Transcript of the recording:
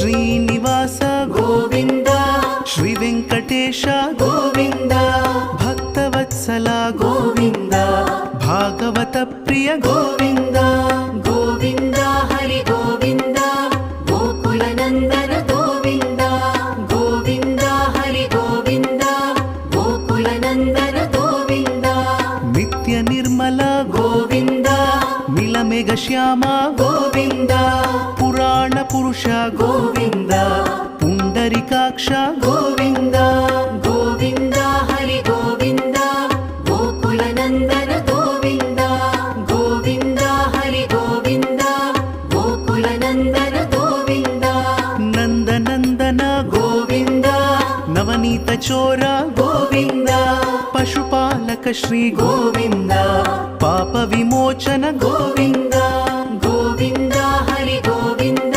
ಶ್ರೀನಿವಾಸ ಗೋವಿಂದ ಶ್ರೀ ವೆಂಕಟೇಶ ಗೋವಿಂದ ಭಕ್ತವತ್ಸಲ ಗೋವಿಂದ ಭಾಗವತ ಪ್ರಿಯ ಗೋವಿಂದ ಗೋವಿಂದ ಹರಿ ಗೋವಿಂದ ಗೋಕುಲ ನಂದನ ಗೋವಿಂದ ಗೋವಿಂದ ಹರಿ ಗೋವಿಂದ ಗೋಕುಲ ನಂದನ ಗೋವಿಂದ ನಿತ್ಯ ನಿರ್ಮಲ ಗೋವಿಂದ ಮಿಲಮೆಗ ಶ್ಯಾಮ ಗೋವಿಂದ ಪುರಾಣ ಪುರುಷ ಗೋವಿಂದ ಪುಂಡರಿಕಾಕ್ಷ ಗೋವಿಂದ ಗೋವಿಂದ ಹರಿ ಗೋವಿಂದ ಗೋಕುಲ ನಂದನ ಗೋವಿಂದ ಗೋವಿಂದ ಹರಿ ಗೋವಿಂದ ಗೋಕುಲ ನಂದನ ಗೋವಿಂದ ನಂದನಂದನ ಗೋವಿಂದ ನವನೀತ ಚೋರ ಗೋವಿಂದ ಪಶುಪಾಲಕ ಶ್ರೀ ಗೋವಿಂದ ಪಾಪ ವಿಮೋಚನ ಗೋವಿಂದ ಗೋವಿಂದ ಹರಿ ಗೋವಿಂದ